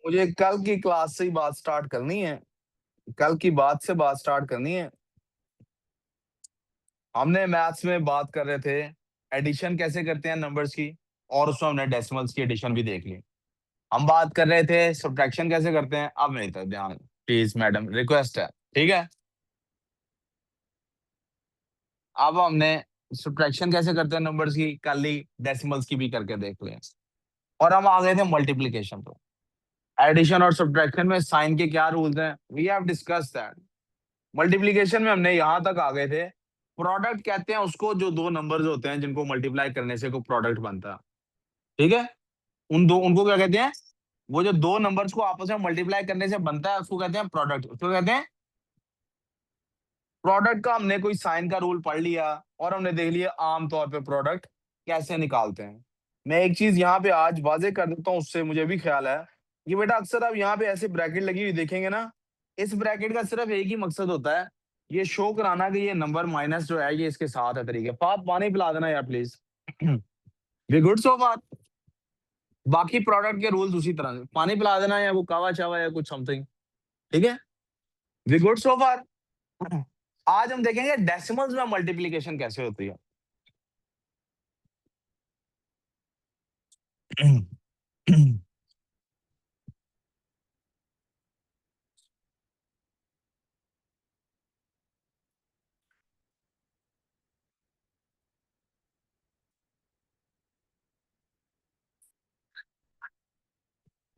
मुझे कल की क्लास से ही बात स्टार्ट करनी है। कल की बात से बात स्टार्ट करनी है। हमने मैथ्स में बात कर रहे थे एडिशन कैसे करते हैं नंबर्स की, और उसमें हमने डेसिमल्स की एडिशन भी देख ली। हम बात कर रहे थे सब्ट्रैक्शन कैसे करते हैं। अब मेरी तरफ ध्यान प्लीज मैडम, रिक्वेस्ट है, ठीक है। अब हमने सब्ट्रैक्शन कैसे करते हैं नंबर्स की कल ही डेसिमल्स की भी करके देख लिया, और हम आ गए थे मल्टीप्लीकेशन पे। एडिशन और सब्ट्रैक्शन में साइन के क्या रूल्स हैं, we have discuss that. Multiplication में हमने यहां तक आ गए थे, प्रोडक्ट कहते हैं उसको जो दो नंबर्स होते हैं जिनको मल्टीप्लाई करने से कोई प्रोडक्ट बनता है, ठीक है। उन दो उनको क्या कहते हैं, वो जो दो नंबर्स को आपस में मल्टीप्लाई करने से बनता है उसको कहते हैं प्रोडक्ट, उसको कहते हैं प्रोडक्ट। का हमने कोई साइन का रूल पढ़ लिया और हमने देख लिया आमतौर पे प्रोडक्ट कैसे निकालते हैं। मैं एक चीज यहाँ पे आज वाजे कर देता हूँ, उससे मुझे भी ख्याल है कि बेटा अक्सर आप यहाँ पे ऐसे ब्रैकेट लगी हुई देखेंगे ना, इस ब्रैकेट का सिर्फ एक ही मकसद होता है, ये शो कराना कि ये नंबर माइनस जो है ये इसके साथ है तरीके। पानी पिला देना यार प्लीज। वी गुड सो फार। बाकी प्रोडक्ट के रूल्स उसी तरह से, पानी पिला देना या वो कावा चावा या कुछ समथिंग, ठीक है। वी गुड सो फार। आज हम देखेंगे डेसिमल्स में मल्टीप्लीकेशन कैसे होती है।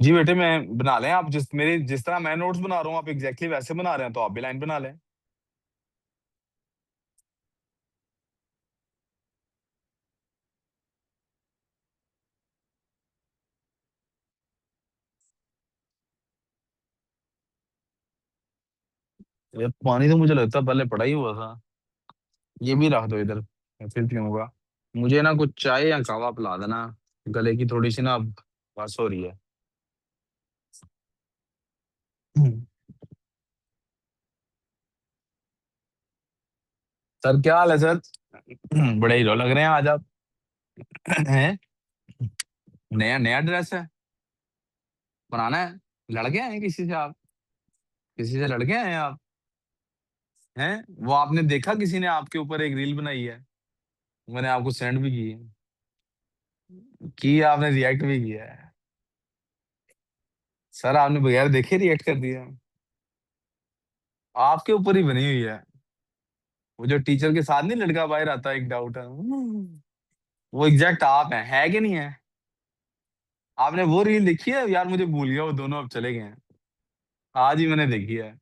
जी बेटे, मैं बना लें आप, जिस तरह मैं नोट्स बना रहा हूँ आप एग्जैक्टली वैसे बना रहे हैं तो आप भी लाइन बना लें। ये पानी तो मुझे लगता है पहले पड़ा ही हुआ था। ये भी रख दो इधर, मैं फिर पीऊंगा। मुझे ना कुछ चाय या कावा पिला देना, गले की थोड़ी सी ना बस हो रही है। सर क्या हाल है सर? बड़े हीरो लग रहे हैं आज आप। हैं? नया नया ड्रेस है, बनाना है? लड़के आए हैं किसी से आप? किसी से लड़के आए हैं आप? हैं? वो आपने देखा किसी ने आपके ऊपर एक रील बनाई है, मैंने आपको सेंड भी की है, आपने रिएक्ट भी किया है। सर आपने बगैर देखे रिएक्ट कर दिया। आपके ऊपर ही बनी हुई है। वो जो टीचर के साथ नहीं लड़का बाहर आता है, एक डाउट है, वो एग्जैक्ट आप है कि नहीं है? आपने वो रील देखी है यार? मुझे भूल गया, वो दोनों अब चले गए हैं। आज ही मैंने देखी है।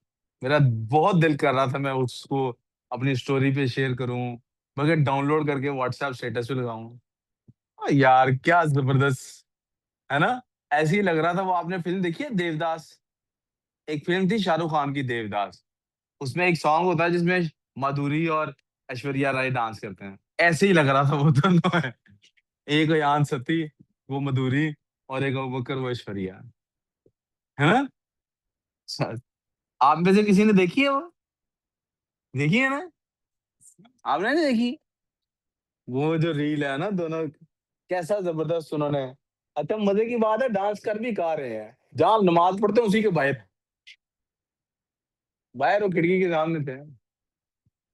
मेरा बहुत दिल कर रहा था मैं उसको अपनी स्टोरी पे शेयर करूं, मगर डाउनलोड करके व्हाट्सएप स्टेटस पे लगाऊं। यार क्या जबरदस्त, है ना? ऐसे ही लग रहा था। वो आपने फिल्म देखी है देवदास? एक फिल्म थी शाहरुख खान की, देवदास। उसमें एक सॉन्ग होता है जिसमें माधुरी और ऐश्वर्या राय डांस करते हैं, ऐसे ही लग रहा था वो दोनों है। एक यान सती, वो मधुरी, और एक अबू बकर, वो ऐश्वर्या, है ना? आप में से किसी ने देखी है वो? देखी है ना? आपने नहीं देखी? वो जो रील है ना दोनों, कैसा जबरदस्त उन्होंने। अच्छा मजे की बात है, डांस कर भी कहा रहे हैं, जहाँ आप नमाज पढ़ते हैं उसी के बाहर, बाहर वो खिड़की के सामने थे।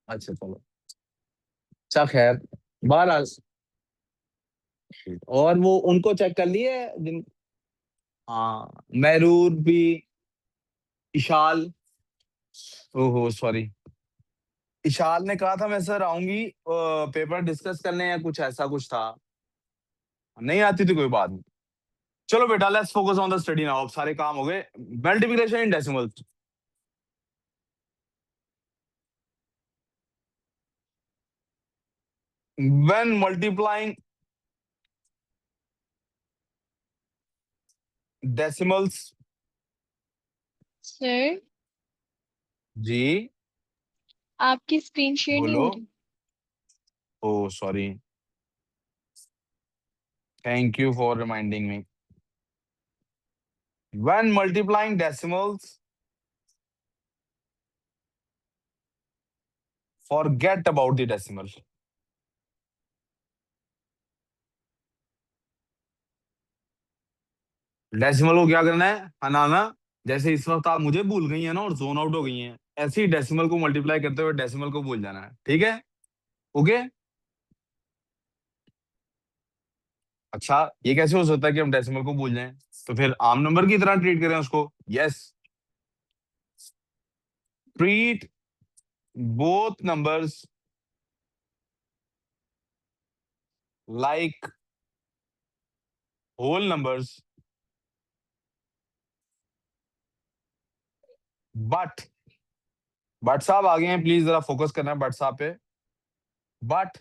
अच्छा चलो, अच्छा खैर, बहरहाल। और वो उनको चेक कर लिए जिन, हाँ महरूर भी, इशाल, ओहो सॉरी, इशाल ने कहा था मैं सर आऊंगी पेपर डिस्कस करने या कुछ ऐसा कुछ था। नहीं आती थी कोई बात नहीं। चलो बेटा, let's focus on the study now. अब सारे काम हो गए। Multiplication in decimal. When multiplying decimals. Sir, ji आपकी स्क्रीन शेयर नहीं बोलो। हो रही। Oh sorry, thank you for reminding me. When multiplying decimals, forget about the decimal. Decimal को क्या करना है, हटाना। जैसे इस वक्त आप मुझे भूल गई है ना और जोन आउट हो गई हैं, ऐसे ही डेसिमल को मल्टीप्लाई करते हुए डेसिमल को भूल जाना है, ठीक है? ओके। अच्छा, ये कैसे हो सकता है कि हम डेसिमल को भूल जाएं? तो फिर आम नंबर की तरह ट्रीट करें उसको। Yes, treat both numbers like whole numbers, but, but साहब आ गए हैं, प्लीज जरा फोकस करना है बट साहब पे। But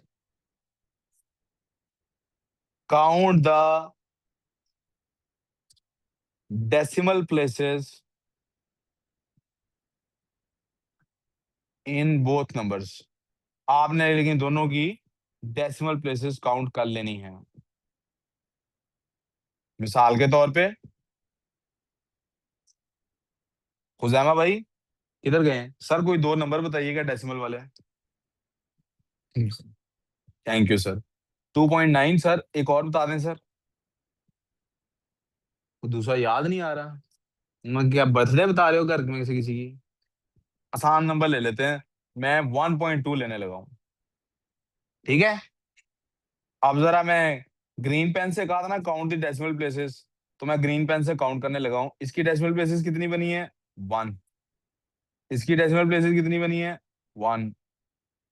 count the decimal places in both numbers. आपने लेकिन दोनों की डेसिमल प्लेसेस काउंट कर लेनी है। मिसाल के तौर पे खुजैमा भाई किधर गए हैं सर? कोई दो नंबर बताइएगा डेसिमल वाले। Thank you sir. 2.9 सर, एक और बता दें सर। दूसरा याद नहीं आ रहा। मैं क्या बर्थडे बता रहे हो घर में से किसी की? आसान नंबर ले लेते हैं। मैं 1.2 लेने लगा हूँ, ठीक है? अब जरा मैं ग्रीन पेन से कहा था ना काउंट द डेसिमल प्लेसेस, तो मैं ग्रीन पेन से काउंट करने लगा हूँ। इसकी डेसिमल प्लेसेस कितनी बनी है? 1। इसकी डेसिमल प्लेसेस कितनी बनी है? 1।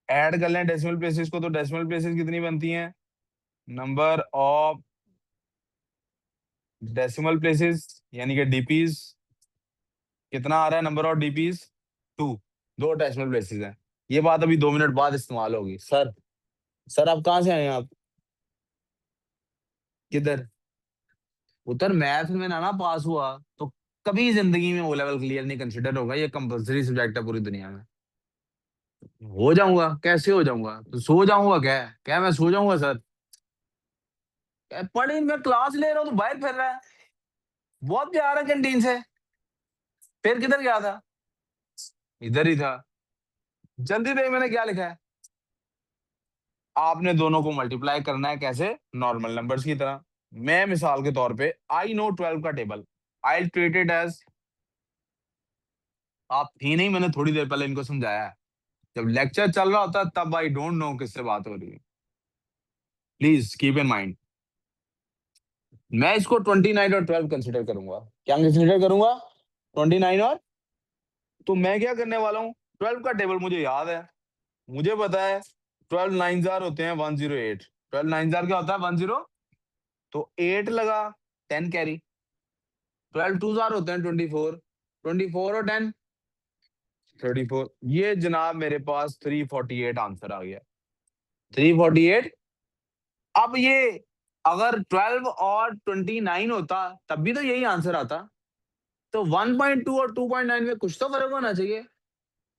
ऐड कर लें डेसिमल प्लेसेस को, तो डेसिमल प्लेसेस कितनी बनती हैं? नंबर ऑफ डेसिमल प्लेसेस यानी कि डीपीज। कितना आ रहा है नंबर ऑफ डीपीज? 2। दो डेसिमल प्लेसेस हैं। ये बात अभी 2 मिनट बाद इस्तेमाल होगी सर। सर आप कहाँ से आए हैं आप? किधर? उधर मैथ में ना पास हुआ तो कभी जिंदगी में ओ लेवल क्लियर नहीं कंसिडर होगा। ये कंपलसरी सब्जेक्ट है पूरी दुनिया में। हो जाऊंगा कैसे हो जाऊंगा? तो सो जाऊंगा क्या? क्या मैं सो जाऊंगा सर? क्या पढ़ी, मैं क्लास ले रहा हूँ तो बाहर फिर रहा है। बहुत प्यार है कैंटीन से। फिर किधर गया था? इधर ही था। जल्दी देख मैंने क्या लिखा है। आपने दोनों को मल्टीप्लाई करना है कैसे? नॉर्मल नंबर्स की तरह। मैं मिसाल के तौर पे आई नो 12 का table, I treat it as, आप थी नहीं, मैंने थोड़ी देर पहले इनको समझाया है। जब लेक्चर चल रहा होता है तब आई डोंट नो किससे बात हो रही है। Please keep in mind. मैं इसको 29 और 12 कंसिडर करूंगा। क्या कंसिडर करूंगा? 29 और, तो मैं क्या करने वाला हूँ, 12 का टेबल मुझे याद है। मुझे पता है 12 नाइन जार होते हैं 108। 12 नाइन जार क्या होता है? 10। तो 8 लगा, 10 कैरी। 12 टू जार होते हैं 24। 24 और 10, 34। ये जनाब मेरे पास 348 आंसर आ गया। 348। अब ये अगर 12 और 29 होता तब भी तो यही आंसर आता। तो 1.2 और 2.9 में कुछ तो फर्क होना चाहिए।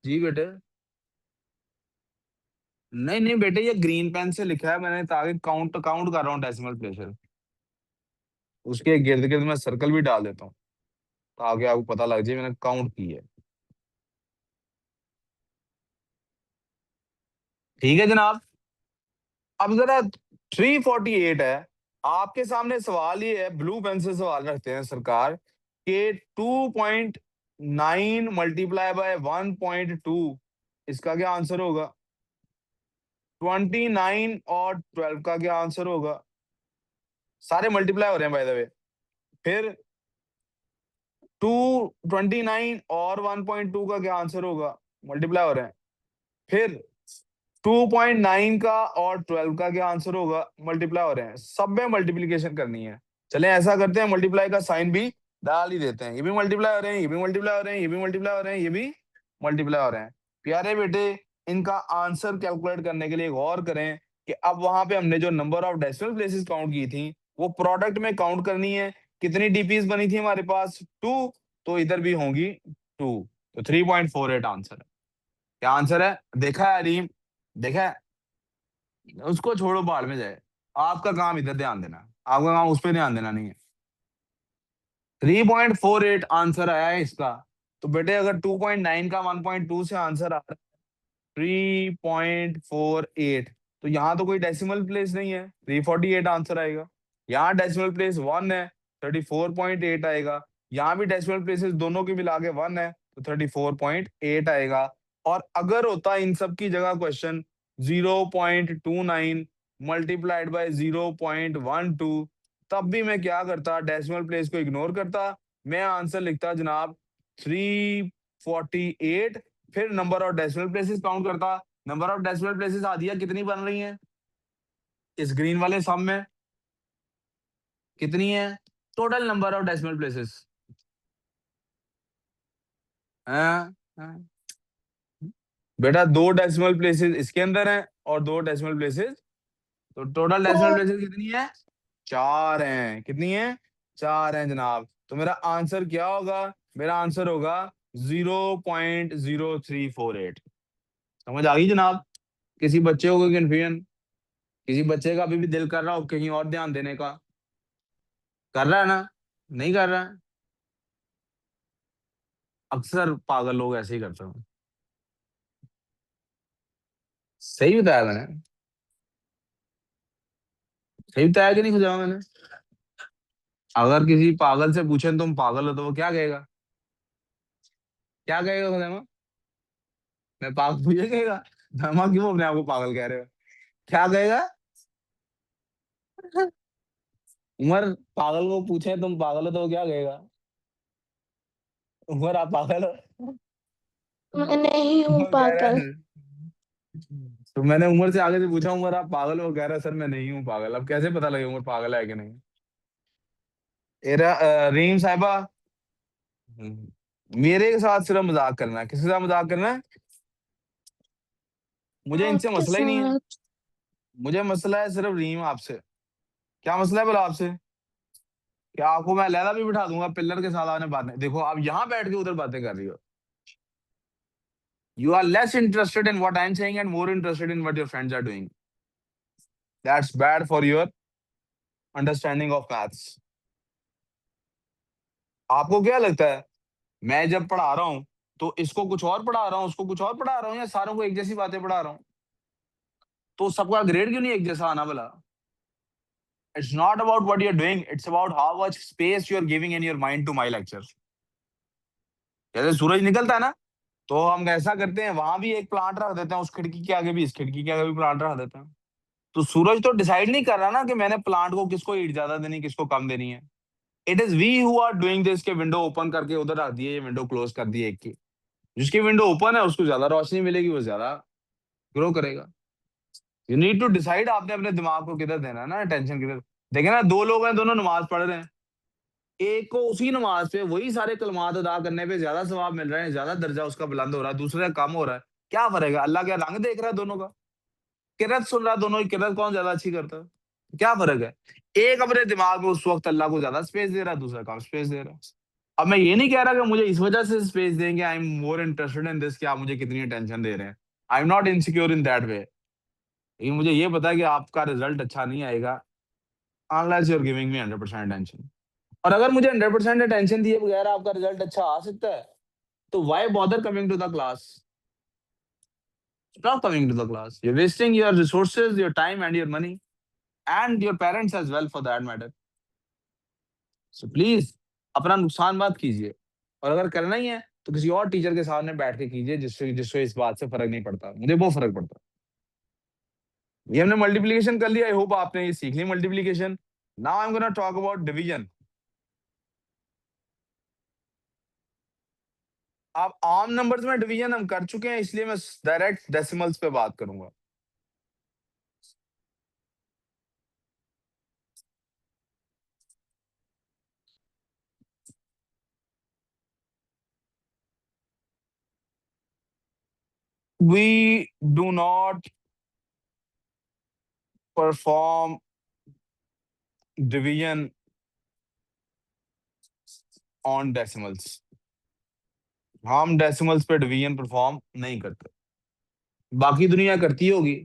जी बेटे। नहीं नहीं बेटे, ये ग्रीन पेन से लिखा है मैंने ताकि काउंट काउंट कर रहा हूँ डेसिमल प्लेसेस। उसके गिर्द गिर्द मैं सर्कल भी डाल देता हूँ ताकि आपको पता लग जाए मैंने काउंट की है। ठीक है जनाब। अब जरा 348 है। आपके सामने सवाल ये है, ब्लू पेन से सवाल रखते हैं सरकार कि 2.9 मल्टीप्लाई बाय 1.2, इसका क्या आंसर होगा? 29 और 12 का क्या आंसर होगा? सारे मल्टीप्लाई हो रहे हैं बाय द वे। फिर 229 और 1.2 का क्या आंसर होगा? मल्टीप्लाई हो रहे हैं। फिर 2.9 का और 12 का क्या आंसर होगा? मल्टीप्लाई हो रहे हैं। सब में मल्टीप्लीकेशन करनी है। चलें ऐसा करते हैं, मल्टीप्लाई का साइन भी डाल ही देते हैं। ये भी मल्टीप्लाई हो रहे हैं, ये भी मल्टीप्लाई हो रहे हैं, ये भी मल्टीप्लाई हो रहे हैं, ये भी मल्टीप्लाई हो रहे हैं। प्यारे बेटे, इनका आंसर कैलकुलेट करने के लिए एक और करें कि अब वहां पे हमने जो number of decimal places count की थी वो प्रोडक्ट में काउंट करनी है। कितनी डीपीज बनी थी हमारे पास? 2। तो इधर भी होंगी 2। तो 3.48 आंसर है। क्या आंसर है? देखा है अरीम? देखा है? उसको छोड़ो, बाढ़ में जाए। आपका काम इधर ध्यान देना, आपका काम उस पर ध्यान देना नहीं है। 3.48 आंसर आया है इसका। तो बेटे अगर 2.9 का 1.2 से आंसर आ रहा है 3.48, तो यहाँ तो कोई डेसिमल प्लेस नहीं है, 348 आंसर आएगा। यहाँ डेसिमल प्लेस 1 है, 34.8 आएगा। यहाँ भी डेसिमल प्लेसेस दोनों के मिला के 1 है, तो 34.8 आएगा। और अगर होता इन सब की जगह क्वेश्चन 0.29 मल्टीप्लाइड बाय 0.12, तब भी मैं क्या करता, डेसिमल प्लेस को इग्नोर करता, मैं आंसर लिखता जनाब 348। फिर number of decimal places count करता। नंबर ऑफ डेसिमल प्लेसेस आदिया कितनी बन रही हैं इस ग्रीन वाले सम में, कितनी है total number of decimal places? हाँ हाँ। बेटा 2 डेसिमल प्लेसेस इसके अंदर हैं और 2 डेसिमल प्लेसेस, तो टोटल डेसिमल फोर। प्लेसेस कितनी है? 4 हैं। कितनी है? 4 हैं जनाब। तो मेरा आंसर क्या होगा? मेरा आंसर होगा 0.0348। समझ आ गई जनाब? किसी बच्चे को कोई कंफ्यूजन? किसी बच्चे का अभी भी दिल कर रहा हो कहीं और ध्यान देने का? कर रहा है ना? नहीं कर रहा है? अक्सर पागल लोग ऐसे ही करते हैं। सही बताया मैंने? सही बताया कि नहीं खुदा मैंने? अगर किसी पागल से पूछे तुम पागल हो तो वो क्या कहेगा? क्या कहेगा खुदा? मैं पागल, मुझे कहेगा? धमा क्यों अपने आप को पागल कह रहे हो? क्या कहेगा? उमर पागल को पूछे तुम पागल हो तो वो क्या कहेगा? उमर आप पागल हो? मैं नहीं हूँ वो कह रहा पागल। है। तो मैंने उमर से आगे से पूछा, उमर आप पागल हो? कह रहा है सर मैं नहीं हूँ पागल। अब कैसे पता लगे उमर पागल है कि नहीं? एरा रीम साहिबा, मेरे साथ सिर्फ मजाक करना है। किसके साथ मजाक करना है? मुझे इनसे आपके मसला ही नहीं है। साथ। मुझे मसला है सिर्फ रीम आपसे। क्या मसला है बोला आपसे? कि आपको मैं लैला भी बिठा दूंगा पिलर के साथ आपने बातें, देखो आप यहाँ बैठ के उधर बातें कर रही हो। You are less interested in what I am saying and more interested in what your friends are doing. That's bad for your understanding of maths. आपको क्या लगता है मैं जब पढ़ा रहा हूँ तो इसको कुछ और पढ़ा रहा हूँ, उसको कुछ और पढ़ा रहा हूँ, या सारों को एक जैसी बातें पढ़ा रहा हूँ? तो सबका ग्रेड क्यों नहीं एक जैसा आना भला? It's not about what you are doing, it's about how much space you are giving in your mind to my lecture. जैसे सूरज निकलता है ना, तो हम ऐसा करते हैं वहां भी एक प्लांट रख देते हैं, उस खिड़की के आगे भी, इस खिड़की के आगे भी प्लांट रख देते हैं। तो सूरज तो डिसाइड नहीं कर रहा ना कि मैंने प्लांट को किसको हीट ज्यादा देनी, किसको कम देनी है। It is we who are doing this, के विंडो ओपन करके उधर रख दिए, ये विंडो क्लोज कर दी एक की। जिसकी विंडो ओपन है उसको ज्यादा रोशनी मिलेगी, वो ज्यादा ग्रो करेगा। यू नीड टू डिसाइड आपने अपने दिमाग को किधर देना है ना, अटेंशन किधर। देखे ना, दो लोग हैं दोनों नमाज पढ़ रहे हैं, एक को उसी नमाज पे वही सारे कलमात अदा करने पे ज्यादा सवाब मिल रहे हैं, ज्यादा दर्जा उसका बुलंद हो रहा है, दूसरे का कम हो रहा है। क्या फर्क है? अल्लाह क्या रंग देख रहा है दोनों का? किरत सुन रहा है दोनों की, किरत कौन ज्यादा अच्छी करता है? क्या फर्क है? एक अपने दिमाग में उस वक्त अल्लाह को ज्यादा स्पेस दे रहा है, दूसरा कम स्पेस दे रहा है। अब मैं ये नहीं कह रहा कि मुझे इस वजह से स्पेस देंगे, I am more interested in this, कि आप मुझे कितनी अटेंशन दे रहे हैं। I am not insecure in that way. लेकिन मुझे ये पता है कि आपका रिजल्ट अच्छा नहीं आएगा unless you are giving me 100% attention. और अगर मुझे 100% अटेंशन दिए बगैर आपका रिजल्ट अच्छा आ सकता है, तो why bother coming to the class? Stop coming to the class, you are wasting your resources, your time and your money and your parents as well for that matter. So please अपना नुकसान मत कीजिए। और अगर करना ही है तो किसी और टीचर के सामने बैठ के कीजिए, जिससे जिससे इस बात से फर्क नहीं पड़ता, मुझे बहुत फर्क पड़ता है। ये हमने मल्टीप्लिकेशन कर लिया, आई होप आपने ये सीख ली multiplication. Now I am gonna talk about division. आप आम नंबर्स में डिवीजन हम कर चुके हैं, इसलिए मैं डायरेक्ट डेसिमल्स पे बात करूंगा। We do not perform division on decimals। हम डेसिमल्स पे डिवीजन परफॉर्म नहीं करते। बाकी दुनिया करती होगी,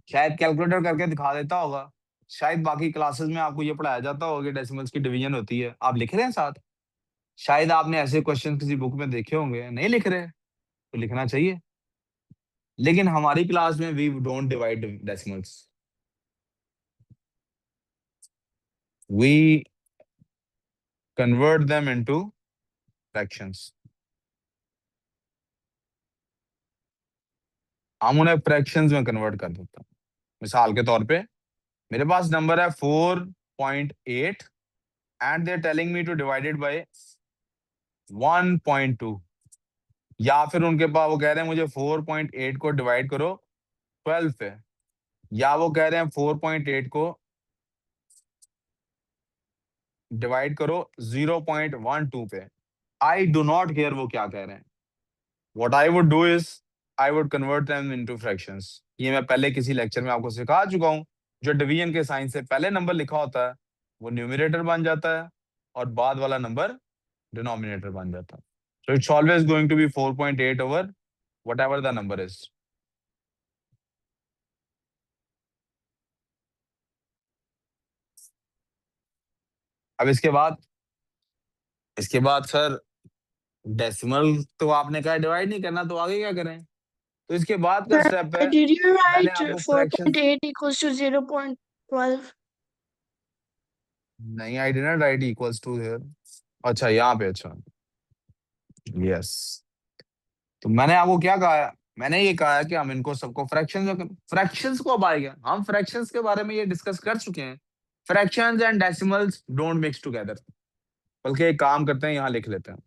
शायद कैलकुलेटर करके दिखा देता होगा, शायद बाकी क्लासेस में आपको ये पढ़ाया जाता होगा कि डेसिमल्स की डिवीजन होती है, आप लिख रहे हैं साथ। शायद आपने ऐसे क्वेश्चन किसी बुक में देखे होंगे, नहीं लिख रहे तो लिखना चाहिए। लेकिन हमारी क्लास में we don't divide decimals. We convert them into fractions. हम उन्हें फ्रैक्शंस में कन्वर्ट कर देते हैं। मिसाल के तौर पे मेरे पास नंबर है 4.8 and they are telling me to divided by 1.2, या फिर उनके पास वो कह रहे हैं मुझे 4.8 को डिवाइड करो 12 पे, या वो कह रहे हैं 4.8 को डिवाइड करो 0.12 पे। आई डू नॉट केयर वो क्या कह रहे हैं। What I would do is I would convert them into fractions. ये मैं पहले किसी लेक्चर में आपको सिखा चुका हूँ। जो डिवीजन के साइन से पहले नंबर लिखा होता है वो न्यूमरेटर बन जाता है और बाद वाला नंबर डिनोमिनेटर बन जाता है। So it's always going to be 4.8 over whatever the number is। अब इसके बाद सर डेसिमल तो आपने कहा डिवाइड नहीं करना, तो आगे क्या करें? तो इसके बाद का Sir, स्टेप है, did you मैंने write आपको फ्रैक्शंस 4.8 equals to 0.12? नहीं, I didn't write equals to here. अच्छा यहाँ पे, अच्छा यस। तो मैंने आपको क्या कहा है? मैंने ये कहा है कि हम इनको सबको फ्रैक्शंस को अब आएगा, हम फ्रैक्शंस के बारे में ये डिस्कस कर चुके हैं। Fractions and decimals don't mix together, बल्कि एक काम करते हैं यहाँ लिख लेते हैं।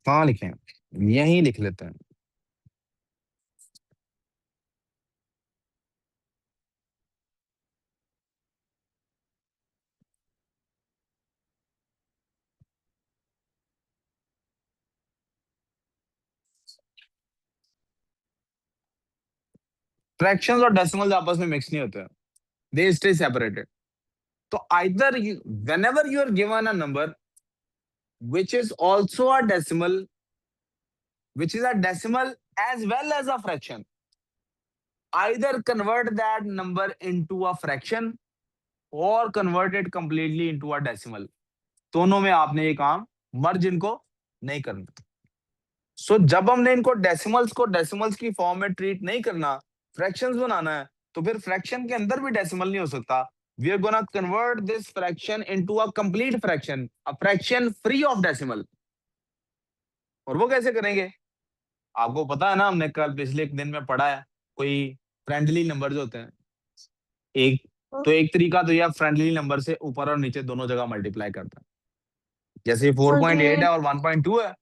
कहाँ लिखें? यहीं लिख लेते हैं। फ्रैक्शंस और डेसिमल्स आपस में मिक्स नहीं होते, दे स्टे सेपरेटेड। तो either whenever you are given a number which is also a decimal, which is a decimal as well as a fraction, either convert that number into a fraction or convert it completely into a decimal। दोनों में आपने ये काम मर्ज इनको नहीं करना। सो जब हमने इनको डेसिमल्स की फॉर्म में ट्रीट नहीं करना, फ्रैक्शंस बनाना है, तो फिर फ्रैक्शन के अंदर भी डेसिमल नहीं हो सकता। We are gonna convert this fraction into a complete fraction, a fraction free of decimal. और वो कैसे करेंगे? आपको पता है ना, हमने कल पिछले एक दिन में पढ़ा है, कोई फ्रेंडली नंबर्स होते हैं। एक तो एक तरीका तो यह फ्रेंडली नंबर से ऊपर और नीचे दोनों जगह मल्टीप्लाई करता है। जैसे 4.8 14, है और 1.2 है,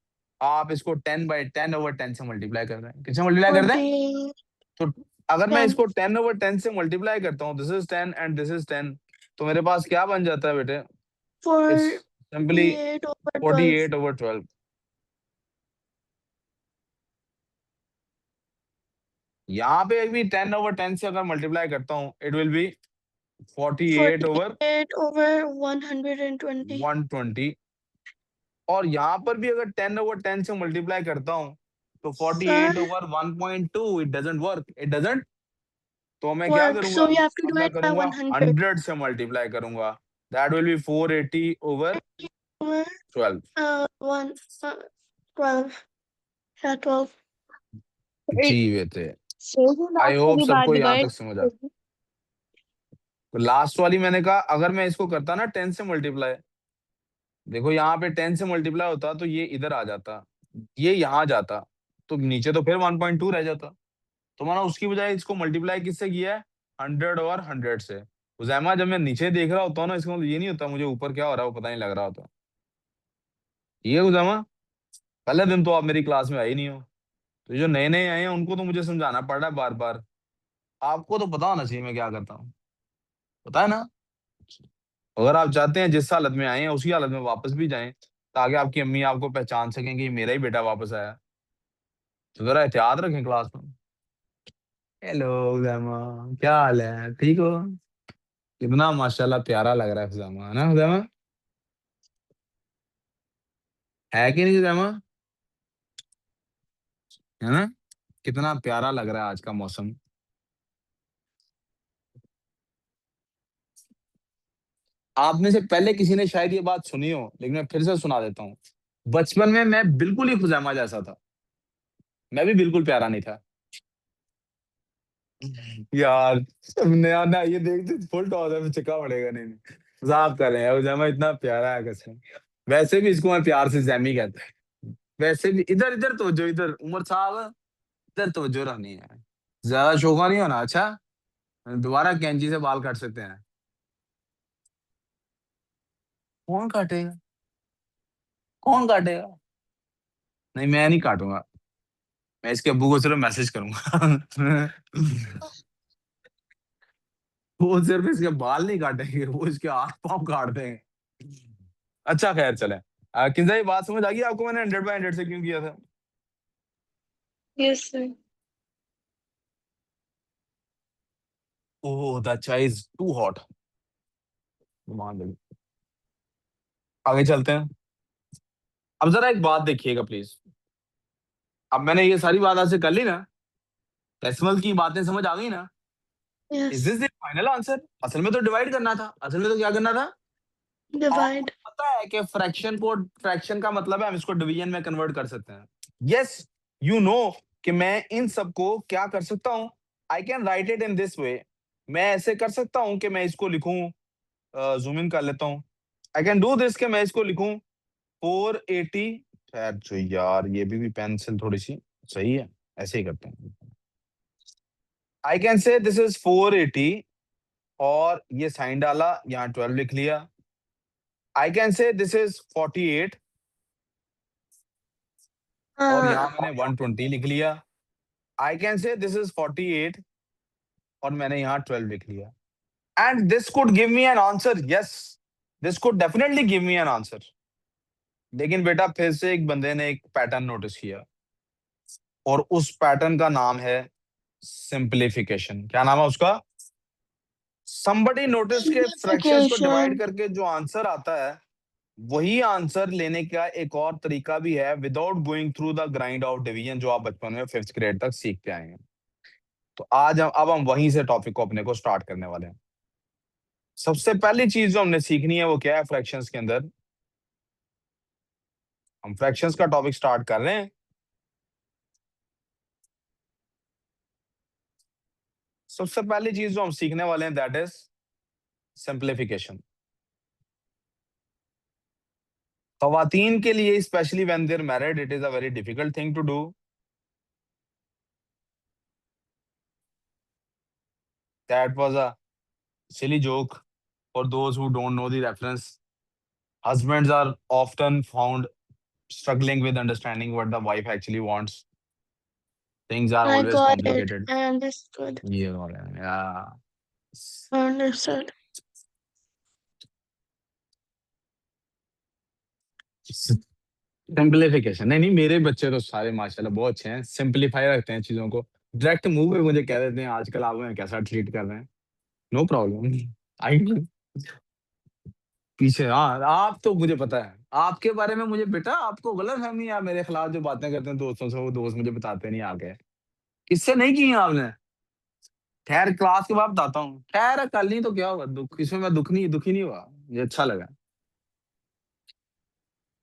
आप इसको 10/10/10 से मल्टीप्लाई कर रहे हैं। किससे मल्टीप्लाई कर रहे हैं? 14, तो अगर मैं 10, इसको 10/10 से मल्टीप्लाई करता हूँ, this is 10 and this is 10, तो मेरे पास क्या बन जाता है बेटे? It's simply 48 over 12. 48/12। यहाँ पे भी 10/10 से अगर मल्टीप्लाई करता हूँ, इट विल बी 48/120। 48 over 120. और यहाँ पर भी अगर 10/10 से मल्टीप्लाई करता हूँ, तो Sir, 48/1.2, it doesn't work, it doesn't. तो मैं क्या work. करूंगा? So we have to अब मैं divide by करूंगा 100. 100 से मल्टीप्लाई करूंगा, that will be 480/12। Over 1, 12. Yeah, 12. जी Eight. बेटे, So the I last hope वाली बात सबको यहाँ divide तक समझ आ। तो लास्ट वाली मैंने कहा, अगर मैं इसको करता ना 10 से मल्टीप्लाई, देखो यहाँ पे 10 से मल्टीप्लाई होता तो ये इधर आ जाता, ये यहाँ जाता, तो नीचे तो फिर 1.2 रह जाता। तो मैंने उसकी बजाय इसको मल्टीप्लाई किससे किया है? 100/100 से। उजैमा, जब मैं नीचे देख रहा होता हूँ ना, इसका मतलब ये नहीं होता मुझे ऊपर क्या हो रहा है वो पता नहीं लग रहा होता। ये उजैमा, पहले दिन तो आप मेरी क्लास में आई नहीं हो, तो जो नए नए आए हैं उनको तो मुझे समझाना पड़ रहा है बार बार। आपको तो पता होना चाहिए मैं क्या करता हूँ, पता है ना? अगर आप चाहते हैं जिस हालत में आए हैं उसी हालत में वापस भी जाएं, ताकि आपकी अम्मी आपको पहचान सकें कि ये मेरा ही बेटा वापस आया, तो जरा एहतियात रखें क्लास में। हेलो उजैमा, क्या हाल है, ठीक हो? कितना माशाल्लाह प्यारा लग रहा है खुजामा, है ना खुजामा? है कि नहीं खुजामा? है ना? कितना प्यारा लग रहा है आज का मौसम। आप में से पहले किसी ने शायद ये बात सुनी हो, लेकिन मैं फिर से सुना देता हूँ। बचपन में मैं बिल्कुल ही खुजामा जैसा था, मैं भी बिल्कुल प्यारा नहीं था। यार नया ना ये देख फुल टॉस है, चिक्का पड़ेगा। नहीं नहीं, मजाक कर रहे हैं, उजामा इतना प्यारा है कसम। वैसे भी इसको मैं प्यार से जैमी कहता है। वैसे भी इधर इधर तवज्जो, इधर उमर साहब, इधर तवज्जो रखनी है। ज्यादा शोखा नहीं होना। अच्छा, दोबारा कैंची से बाल काट सकते हैं। कौन काटेगा? कौन काटेगा? नहीं मैं नहीं काटूंगा। मैं इसके अब्बू को सिर्फ मैसेज करूंगा। वो सिर्फ इसके बाल नहीं काटेंगे, वो इसके हाथ पाँव काट देंगे। अच्छा खैर चले। किंजा ये बात समझ आ गई आपको मैंने 100/100 से क्यों किया था? Yes, sir. ओह द चाय इज टू हॉट। मान लो। आगे चलते हैं। अब जरा एक बात देखिएगा प्लीज। अब मैंने ये सारी बात आपसे कर ली ना, डेसिमल की बातें समझ आ गई ना? Is Yes. This the final answer? असल में तो डिवाइड करना था, असल में तो क्या करना था? आपको Divide. पता है कि फ्रैक्शन को, फ्रैक्शन का मतलब है हम इसको डिवीजन में कन्वर्ट कर सकते हैं। यस, यू नो कि मैं इन सबको क्या कर सकता हूँ। I can write it in this way. मैं ऐसे कर सकता हूँ कि मैं इसको लिखूं, जूम इन कर लेता हूँ। आई कैन डू दिस कि मैं इसको लिखूं 480। खैर जो यार ये भी पेंसिल थोड़ी सी सही है, ऐसे ही करते हैं। I can say this is 480, और ये साइन डाला, यहाँ 12 लिख लिया। I can say this is 48, और Uh, यहाँ मैंने 120 लिख लिया। I can say this is 48, और मैंने यहाँ 12 लिख लिया। And this could give me an answer. Yes, this could definitely give me an answer. लेकिन बेटा फिर से एक बंदे ने एक पैटर्न नोटिस किया, और उस पैटर्न का नाम है सिंप्लीफिकेशन। क्या नाम है उसका? somebody नोटिस के फ्रैक्शंस को डिवाइड simplification. करके जो आंसर आता है, वही आंसर लेने का एक और तरीका भी है, without going through the grind of division, जो आप बचपन में 5th ग्रेड तक सीखते आएंगे। तो आज हम अब हम वहीं से टॉपिक को अपने को स्टार्ट करने वाले हैं। सबसे पहली चीज जो हमने सीखनी है वो क्या है फ्रैक्शंस के अंदर? हम फ्रैक्शंस का टॉपिक स्टार्ट कर रहे हैं। सबसे पहली चीज जो हम सीखने वाले हैं दैट इज सिंप्लीफिकेशन। खवातीन के लिए specially when they are married it is a very difficult thing to do. That was a silly joke for those who don't know the reference. Husbands are often found struggling with understanding what the wife actually wants. Things are I always got it. complicated. I understood. Yeah. I understood. Simplification, नहीं नहीं, मेरे बच्चे तो सारे माशाल्लाह बहुत अच्छे हैं, सिंप्लीफाई रखते हैं चीजों को। डायरेक्ट मुंह पे मुझे कह देते हैं आजकल आप हमें कैसा ट्रीट कर रहे हैं। No problem. आई पीछे, हाँ आप तो मुझे पता है आपके बारे में, मुझे बेटा आपको गलत फहमी है, आप मेरे खिलाफ जो बातें करते हैं दोस्तों से, वो दोस्त मुझे बताते नहीं आगे। किससे नहीं की हैं आपने? खैर क्लास के बाद बताता हूँ। खैर कल नहीं तो क्या हुआ, दुख इसमें मैं दुखी नहीं हुआ, मुझे अच्छा लगा।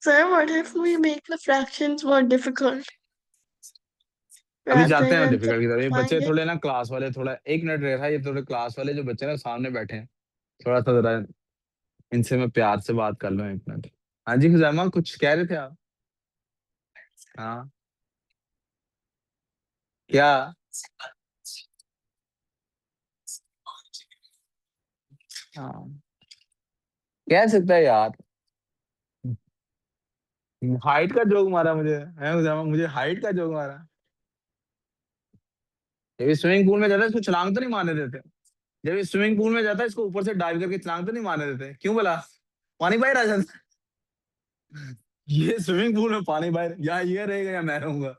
Sir, what if we make the fractions more difficult अभी rather जाते हैं than डिफिकल्ट की तरफ। ये simplifying बच्चे it? थोड़े ना क्लास वाले, थोड़ा एक मिनट रहा, ये थोड़े क्लास वाले जो बच्चे ना सामने बैठे हैं, थोड़ा सा जरा इनसे मैं प्यार से बात कर लूं एक मिनट। हाँ जी खुजैमा, कुछ कह रहे थे आप? हाँ। क्या? हाँ, कह सकता है यार। हाइट का जोक मारा मुझे है खुजैमा, मुझे हाइट का जोक मारा। जब ये स्विमिंग पूल में जाता है इसको छलांग तो नहीं मारने देते? जब ये स्विमिंग पूल में जाता है इसको ऊपर से डाइव करके छलांग तो नहीं मारने देते? क्यों बोला? पानी बाहर आ जाता है। ये स्विमिंग पूल में पानी बाहर, या ये रहेगा या मैं रहूंगा।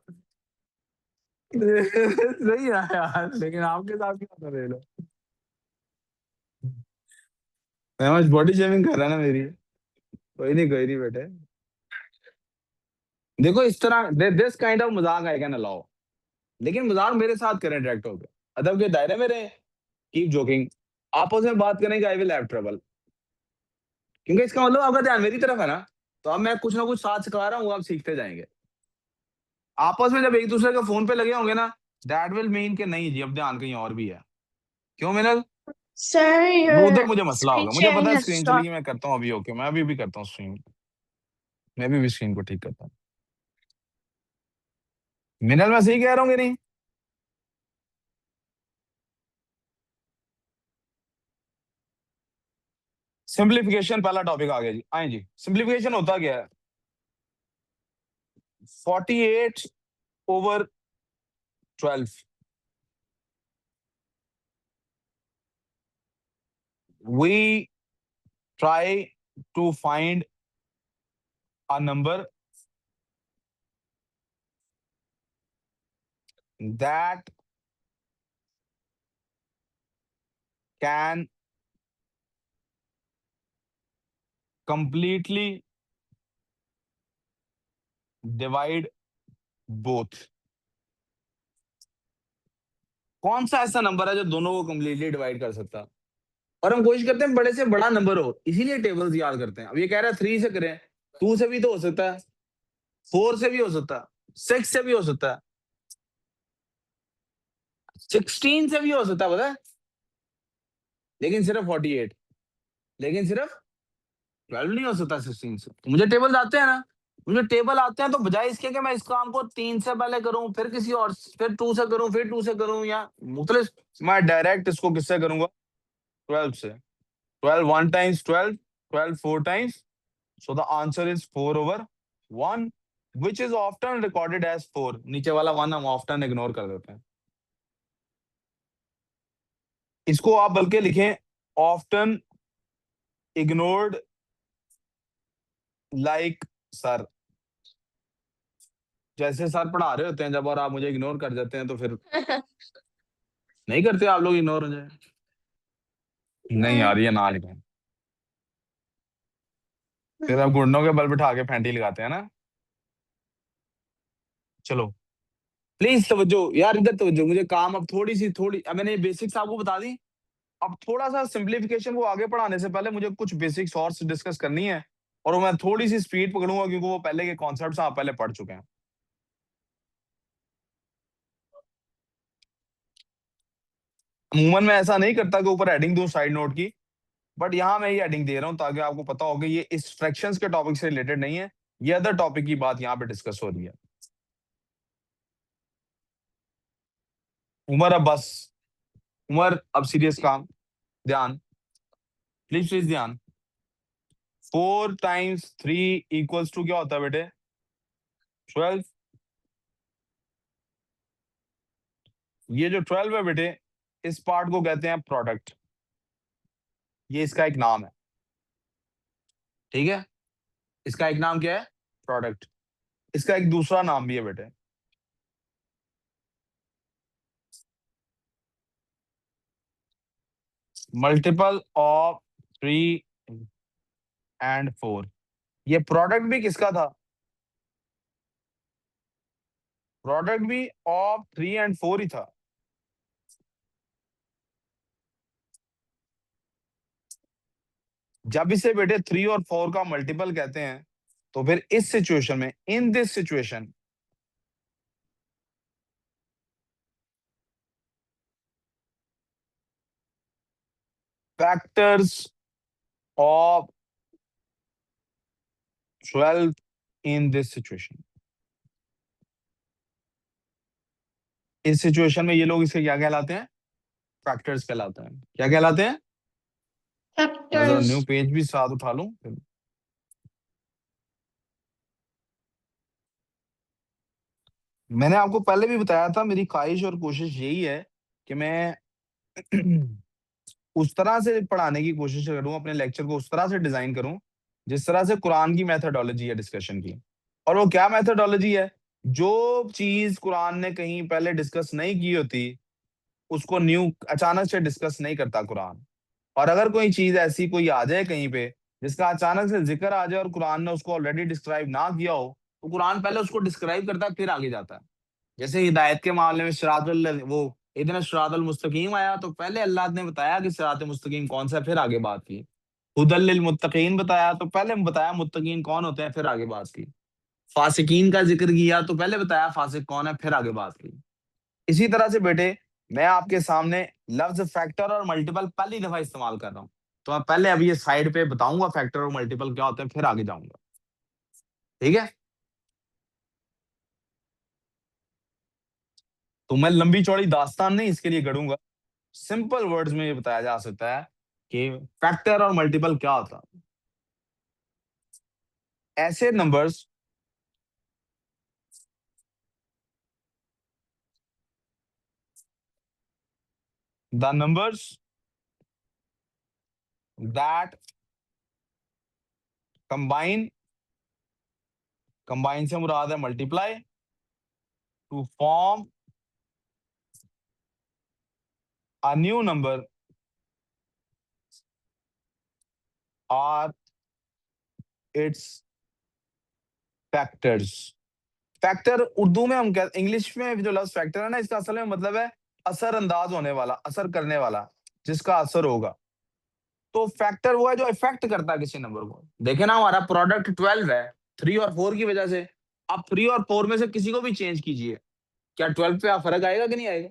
सही है यार, लेकिन आपके साथ क्या होता है लो। मैं बॉडी शेमिंग कर रहा है ना मेरी। कोई नहीं बेटे। देखो इस तरह दिस काइंड ऑफ मजाक आई कैन अलाउ, लेकिन मजाक मेरे साथ करें डायरेक्ट होकर, अदब के दायरे में रहे। Keep joking. आपस में बात करें कि आई विल हैव ट्रबल, क्योंकि इसका मतलब आपका ध्यान मेरी तरफ है ना, तो अब मैं कुछ ना कुछ साथ सिखा रहा हूँ, आप सीखते जाएंगे। आपस में जब एक दूसरे के फोन पे लगे होंगे ना, दैट विल मीन कि नहीं जी, अब ध्यान कहीं और भी है। क्यों मिनल? Sir, वो उधर your मुझे मसला screen होगा, मुझे पता sharing है has स्क्रीन चली stopped. गई, मैं करता हूँ अभी। ओके, मैं अभी भी करता हूँ स्क्रीन, मैं भी स्क्रीन को ठीक करता हूँ। मिनल मैं सही कह रहा हूँ कि नहीं? सिंप्लीफिकेशन पहला टॉपिक आ गया जी, आए जी। सिंप्लीफिकेशन होता क्या है? 48/12, we try to find a number that can completely divide both। कौन सा ऐसा नंबर है जो दोनों को कंप्लीटली डिवाइड कर सकता है? और हम कोशिश करते हैं बड़े से बड़ा नंबर हो, इसीलिए टेबल्स याद करते हैं। अब ये कह रहा है 3 से करें, 2 से भी तो हो सकता है, 4 से भी हो सकता है, 6 से भी हो सकता है, 16 से भी हो सकता है, पता है? लेकिन सिर्फ 48, लेकिन सिर्फ 12 नहीं हो सकता 16 से। तो मुझे टेबल आते हैं ना, मुझे टेबल आते हैं, तो बजाय इसके कि मैं इस काम को 3 से पहले करूं, फिर किसी और, फिर 2 से करूं, फिर 2 से करूं, या मुख्तलिफ, मैं डायरेक्ट इसको किससे करूंगा? 12 से। 12 1 times 12, 12 4 times, so the answer is 4/1, which is often recorded as 4। नीचे वाला 1 हम often इग्नोर कर देते हैं, इसको आप बल्कि लिखें often ignored, like सर। जैसे सर पढ़ा रहे होते हैं जब, और आप मुझे इग्नोर कर देते हैं, तो फिर नहीं करते आप लोग इग्नोर मुझे? नहीं आ Uh, रही है ना लिखें, फिर आप घुटनों के बल बिठा के फैंटी लगाते हैं ना। चलो, प्लीज तवज्जो यार, इधर तवज्जो, मुझे काम अब थोड़ी, अब मैंने बेसिक्स आपको बता दी। अब थोड़ा सा सिंप्लीफिकेशन को आगे बढ़ाने से पहले मुझे कुछ बेसिक्स और डिस्कस करनी है, और वो मैं थोड़ी सी स्पीड पकड़ूंगा, क्योंकि वो पहले के कॉन्सेप्ट्स आप पहले पढ़ चुके हैं। अमूमन मैं ऐसा नहीं करता कि ऊपर हेडिंग दूं साइड नोट की, बट यहाँ मैं ये हेडिंग दे रहा हूँ ताकि आपको पता हो कि ये इस फ्रैक्शंस के टॉपिक से रिलेटेड नहीं है, ये अदर टॉपिक की बात यहाँ पे डिस्कस हो रही है। उमर अब बस, उमर अब सीरियस काम, ध्यान, प्लीज प्लीज ध्यान। 4 × 3 इक्वल्स टू क्या होता है बेटे? 12। ये जो 12 है बेटे, इस पार्ट को कहते हैं प्रोडक्ट, ये इसका एक नाम है, ठीक है? इसका एक नाम क्या है? प्रोडक्ट। इसका एक दूसरा नाम भी है बेटे, मल्टीपल ऑफ 3 और 4। ये प्रोडक्ट भी किसका था? प्रोडक्ट भी ऑफ 3 और 4 ही था। जब इसे बेटे 3 और 4 का मल्टीपल कहते हैं, तो फिर इस सिचुएशन में, in this situation, factors of 12 in this situation, इस सिचुएशन में ये लोग इसके क्या कहलाते हैं? फैक्टर्स कहलाते हैं। क्या कहलाते हैं? मैं जरा न्यू factors. पेज भी साथ उठा लूं। मैंने आपको पहले भी बताया था, मेरी ख्वाहिश और कोशिश यही है कि मैं उस तरह से पढ़ाने की कोशिश करूं, अपने लेक्चर को उस तरह से डिजाइन करूं जिस तरह से कुरान की मेथोडोलॉजी है डिस्कशन की। और वो क्या मेथोडोलॉजी है? जो चीज कुरान ने कहीं पहले डिस्कस नहीं की होती, उसको न्यू अचानक से डिस्कस नहीं करता कुरान। और अगर कोई चीज ऐसी कोई आ जाए कहीं पे, जिसका अचानक से जिक्र आ जाए और कुरान ने उसको ऑलरेडी डिस्क्राइब ना किया हो, तो कुरान पहले उसको डिस्क्राइब करता है, फिर आगे जाता है। जैसे हिदायत के मामले में सिरातुल वो इधन सिरातुल मुस्तकीम आया, तो पहले अल्लाह ने बताया कि सिरात मुस्तकीम कौन सा है, फिर आगे बात की। हुदल लिल मुत्तकीन बताया, तो पहले बताया मुत्तकीन कौन होते हैं, फिर आगे बात की। फासिकीन का जिक्र किया, तो पहले बताया फासिक कौन है, फिर आगे बात की। इसी तरह से बेटे मैं आपके सामने लफ्ज फैक्टर और मल्टीपल पहली दफा इस्तेमाल कर रहा हूं, तो मैं पहले अभी ये साइड पे बताऊंगा फैक्टर और मल्टीपल क्या होते हैं, फिर आगे जाऊंगा। ठीक है, तो मैं लंबी चौड़ी दास्तान नहीं इसके लिए गढ़ूंगा, सिंपल वर्ड्स में ये बताया जा सकता है कि फैक्टर और मल्टीपल क्या होता है। ऐसे numbers the numbers that combine, combine से मुराद है multiply, to form a new number are its factors. Factor Urdu में हम कहते, इंग्लिश में जो लफ्ज फैक्टर है ना, इसका असल में मतलब है असर अंदाज होने वाला, असर करने वाला, जिसका असर होगा। तो फैक्टर वो है जो इफेक्ट करता है किसी नंबर को। देखे ना, हमारा प्रोडक्ट 12 है 3 और 4 की वजह से। आप 3 और 4 में से किसी को भी चेंज कीजिए, क्या 12 पे फर्क आएगा कि नहीं आएगा?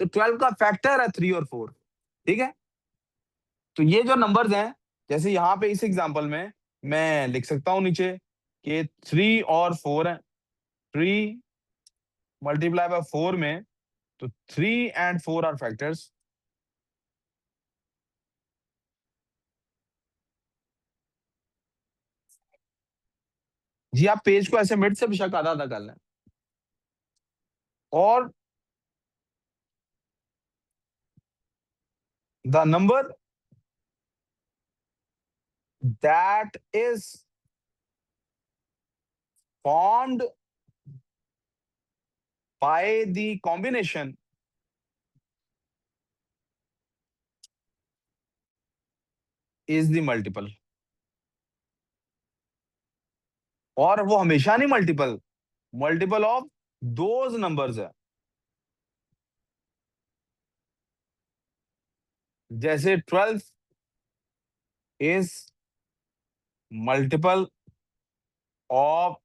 तो 12 का फैक्टर है 3 और 4। ठीक है, तो ये जो नंबर्स हैं, जैसे यहाँ पे इस एग्जांपल में मैं लिख सकता हूँ नीचे कि 3 और 4 है, 3 मल्टीप्लाई बाय 4 में, तो 3 एंड 4 आर फैक्टर्स। जी आप पेज को ऐसे मिड से बेशक आधा आधा कर लें। और the number that is formed by the combination is the multiple. और वो हमेशा नहीं multiple, multiple of those numbers है। जैसे 12 इज मल्टीपल ऑफ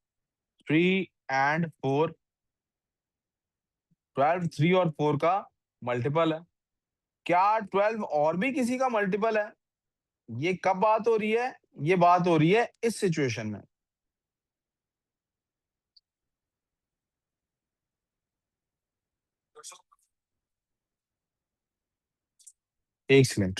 3 एंड 4, 12 3 और 4 का मल्टीपल है। क्या 12 और भी किसी का मल्टीपल है? ये कब बात हो रही है? ये बात हो रही है इस सिचुएशन में। एक सेकंड,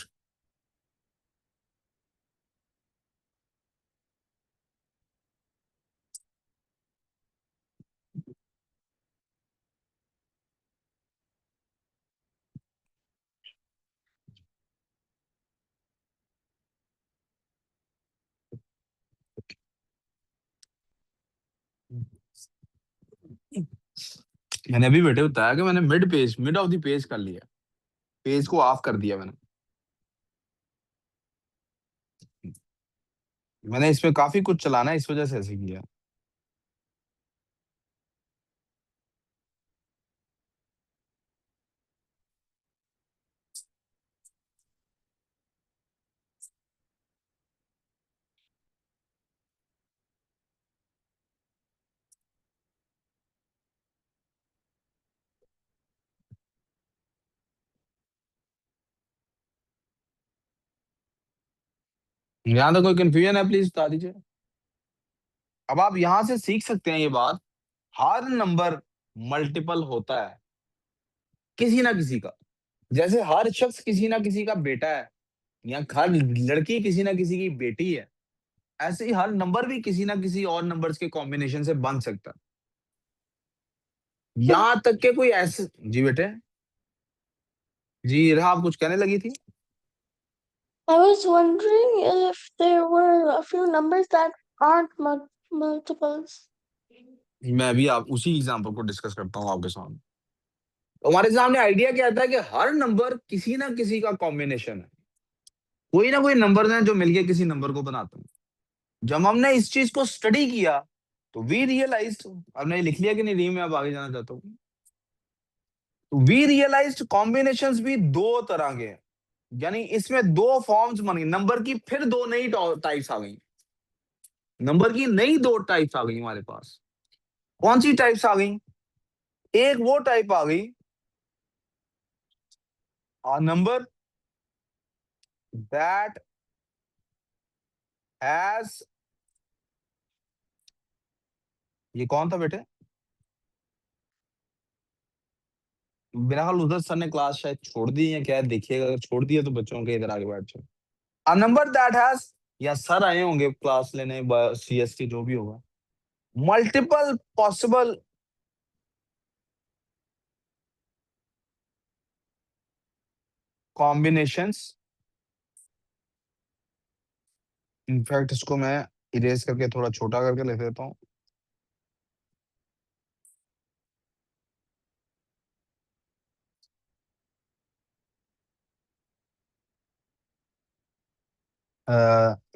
मैंने अभी बेटे बताया कि मैंने मिड ऑफ द पेज कर लिया, पेज को ऑफ कर दिया मैंने। मैंने इसमें काफी कुछ चलाना है, इस वजह से ऐसे किया। यहाँ तो कोई कंफ्यूजन है प्लीज बता दीजिए। अब आप यहां से सीख सकते हैं ये बात, हर नंबर मल्टीपल होता है किसी ना किसी का। जैसे हर शख्स किसी ना किसी का बेटा है, या हर लड़की किसी ना किसी की बेटी है, ऐसे ही हर नंबर भी किसी ना किसी और नंबर्स के कॉम्बिनेशन से बन सकता है। यहां तक के कोई ऐसे, जी बेटे, जी रहा, आप कुछ कहने लगी थी। I was wondering if there were a few numbers that aren't multiples. मैं अभी आप उसी एग्जांपल को डिस्कस करता हूँ आपके सामने। तो हमारे सामने आइडिया क्या आता है कि हर नंबर किसी ना किसी का कॉम्बिनेशन है, कोई ना कोई नंबर है जो मिलके किसी नंबर को बनाते हैं। जब हमने इस चीज को स्टडी किया तो वी रियलाइज, हमने लिख लिया कि नहीं, मैं अब आगे जाना चाहता हूँ। वी रियलाइज कॉम्बिनेशंस भी दो तरह के हैं, यानी इसमें दो फॉर्म्स बन गई नंबर की, फिर दो नई टाइप्स आ गई। नंबर की नई दो टाइप्स आ गई हमारे पास। कौन सी टाइप्स आ गई? एक वो टाइप आ गई, a number that has, ये कौन था बेटे? मेरा ख्याल उधर सर ने क्लास शायद छोड़ दी है क्या, देखिएगा अगर छोड़ दिया तो बच्चों के इधर आगे बैठ जाओ। a number that has, या सर आए होंगे क्लास लेने, सीएस की जो भी होगा, मल्टीपल पॉसिबल कॉम्बिनेशंस। इनफैक्ट इसको मैं इरेज करके थोड़ा छोटा करके लिख देता हूँ।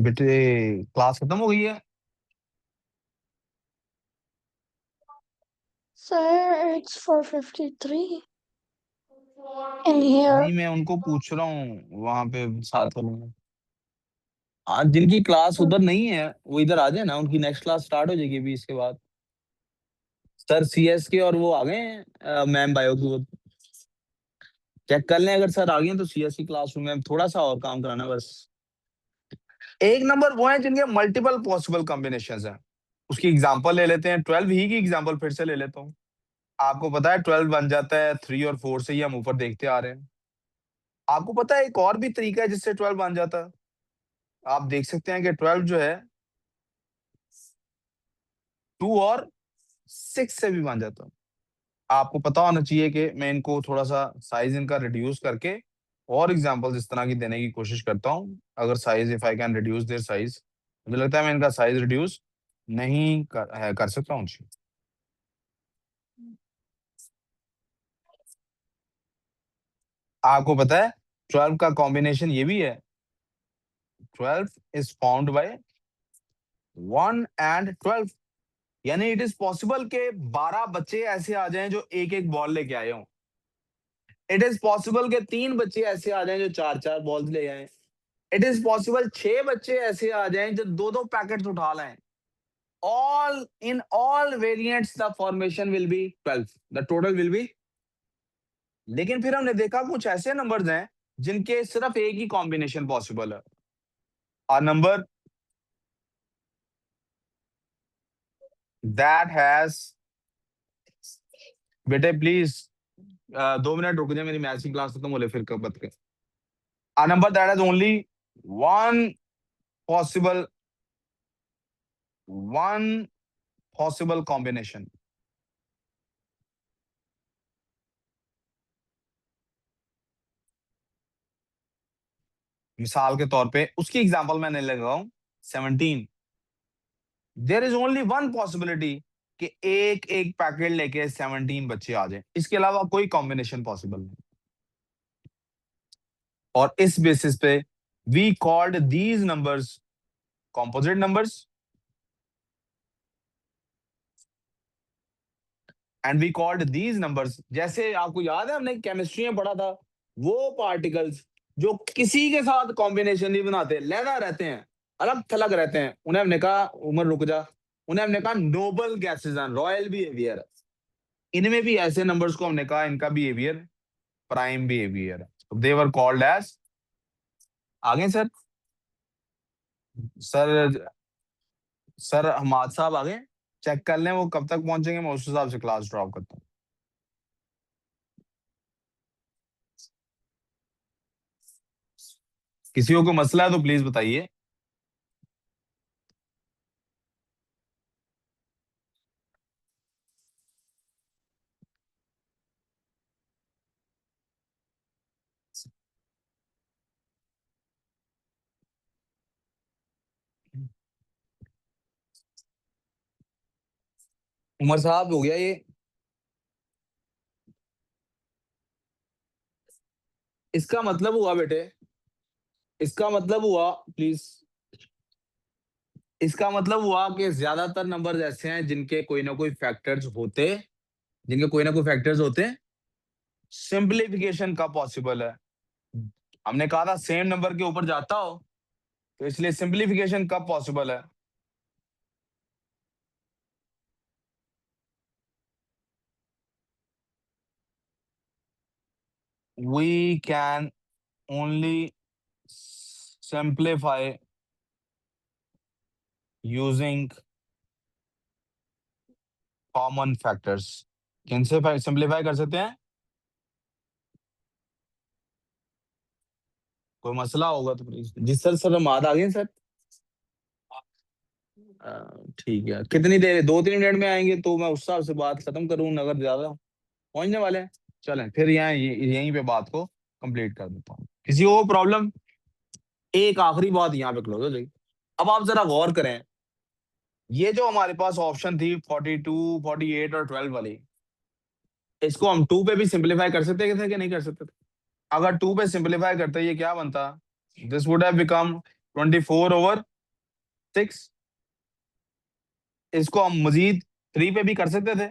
बेटे क्लास खत्म हो गई है? Sir, it's 4:53 in here. नहीं मैं उनको पूछ रहा हूँ वहां पे साथ वालों में। आज जिनकी क्लास उधर नहीं है वो इधर आ जाए ना, उनकी नेक्स्ट क्लास स्टार्ट हो जाएगी अभी इसके बाद। सर सीएस के और वो आ गए हैं, मैम बायो की वो चेक कर लें, अगर सर आ गए हैं तो सीएस की क्लास में थोड़ा सा और काम कराना बस। एक नंबर वो है जिनके मल्टीपल पॉसिबल कॉम्बिनेशन है। उसकी एग्जांपल ले लेते हैं, 12 ही की एग्जांपल फिर से ले लेता हूँ। आपको पता है 12 बन जाता है 3 और 4 से, ही हम ऊपर देखते आ रहे हैं। आपको पता है एक और भी तरीका है जिससे 12 बन जाता है। आप देख सकते हैं कि 12 जो है 2 और 6 से भी बन जाता है। आपको पता होना चाहिए कि मैं इनको थोड़ा सा साइज इनका रिड्यूस करके और एग्जांपल्स इस तरह की देने की कोशिश करता हूँ। अगर size, if I can reduce their size, मुझे लगता है मैं इनका साइज रिड्यूस नहीं कर सकता हूँ जी। आपको पता है 12 का कॉम्बिनेशन ये भी है, 12 इज फाउंड बाय 1 एंड 12, यानी इट इज पॉसिबल के 12 बच्चे ऐसे आ जाएं जो एक एक बॉल लेके आए हों। इट इज पॉसिबल के 3 बच्चे ऐसे आ जाएं जो 4-4 बॉल्स ले आए। इट इज पॉसिबल 6 बच्चे ऐसे आ जाएं जो 2-2 पैकेट्स उठा लाएं। All in all variants the formation will be 12, the total will be. लेकिन फिर हमने देखा कुछ ऐसे नंबर्स हैं जिनके सिर्फ एक ही कॉम्बिनेशन पॉसिबल है। a number that has, बेटे प्लीज 2 मिनट रुक जाए, मेरी मैथ्स की क्लास खत्म हो ले फिर कब बात करें। a number that has only one possible one possible combination। मिसाल के तौर पे उसकी एग्जांपल मैंने लगा हूं 17। There is only one possibility कि एक एक पैकेट लेके 17 बच्चे आ जाएं, इसके अलावा कोई कॉम्बिनेशन पॉसिबल नहीं। और इस बेसिस पे we called these numbers composite numbers and we called these numbers, जैसे आपको याद है हमने केमिस्ट्री में पढ़ा था, वो पार्टिकल्स जो किसी के साथ कॉम्बिनेशन नहीं बनाते, लहदा रहते हैं, अलग थलग रहते हैं, उन्हें हमने कहा, उमर रुक जा, उन्हें हमने कहा noble gases and royal behaviour. इनमें भी ऐसे नंबर्स को हमने कहा इनका बिहेवियर प्राइम बिहेवियर है। दे वर कॉल्ड एज, आगे सर, सर सर हमाद साहब आगे चेक कर लें वो कब तक पहुंचेंगे, मैं उस हिसाब से क्लास ड्रॉप करता हूँ। किसी को कोई मसला है तो प्लीज बताइए। उमर साहब हो गया ये? इसका मतलब हुआ बेटे, इसका मतलब हुआ प्लीज, इसका मतलब हुआ कि ज्यादातर नंबर्स ऐसे हैं जिनके कोई ना कोई फैक्टर्स होते, जिनके कोई ना कोई फैक्टर्स होते, सिंपलीफिकेशन का पॉसिबल है। हमने कहा था सेम नंबर के ऊपर जाता हो, तो इसलिए सिंपलीफिकेशन कब पॉसिबल है? we can only simplify using common factors. किनसे सिंप्लीफाई कर सकते हैं? कोई मसला होगा तो प्लीज। जी सर, सर हम आ गए सर। ठीक है, कितनी देर? 2-3 मिनट में आएंगे तो मैं उस हिसाब से बात खत्म करूँ, अगर ज्यादा पहुंचने वाले हैं। चलें फिर यहाँ यहीं पे बात को कंप्लीट कर देता हूँ। किसी को प्रॉब्लम? एक आखिरी बात यहाँ पे क्लोज हो जाएगी। अब आप जरा गौर करें, ये जो हमारे पास ऑप्शन थी 42, 48 और 12 वाली, इसको हम 2 पे भी सिंप्लीफाई कर सकते थे कि नहीं कर सकते थे? अगर 2 पे सिंप्लीफाई करते ये क्या बनता? This would have become 24/6। इसको हम मजीद 3 पे भी कर सकते थे।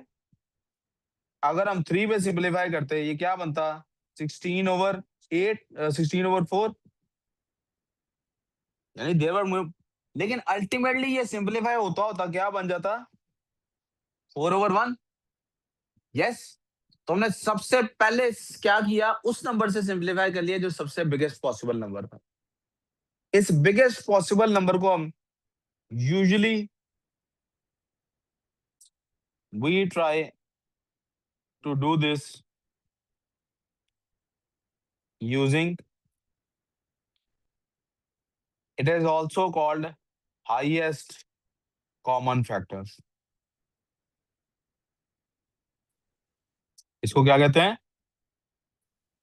अगर हम 3 पे सिंप्लीफाई करते ये क्या बनता? 16/8, 16/4। यानी देवर, लेकिन अल्टीमेटली ये सिंप्लीफाई होता होता क्या बन जाता? 4/1। यस। तो हमने सबसे पहले क्या किया? उस नंबर से सिंप्लीफाई कर लिया जो सबसे बिगेस्ट पॉसिबल नंबर था। इस बिगेस्ट पॉसिबल नंबर को हम usually we try to do this using, it is also called highest common factors। इसको क्या कहते हैं?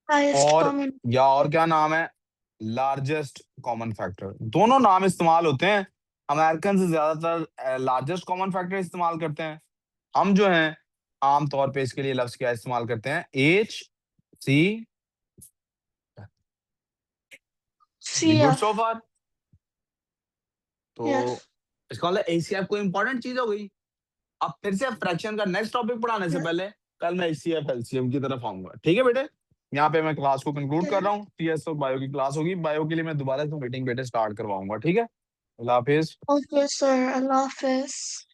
Highest और common. या और क्या नाम है? Largest common factor. दोनों नाम इस्तेमाल होते हैं। अमेरिकन से ज्यादातर लार्जेस्ट कॉमन फैक्टर इस्तेमाल करते हैं। हम जो हैं आमतौर पे इसके लिए लफ्ज क्या इस्तेमाल करते हैं? HC। जी गुड CF. सो फार। तो Yes. इसका मतलब ACF कोई इंपॉर्टेंट चीज हो गई। अब फिर से फ्रैक्शन का नेक्स्ट टॉपिक पढ़ाने से Yes. पहले कल मैं HCF LCM की तरफ आऊंगा, ठीक है बेटे? यहाँ पे मैं क्लास को कंक्लूड कर Okay. रहा हूँ। TS और बायो की क्लास होगी। बायो के लिए मैं दोबारा से मीटिंग बेटे स्टार्ट करवाऊंगा, ठीक है? अल्लाह हाफिज। Okay, sir. Allah Hafiz.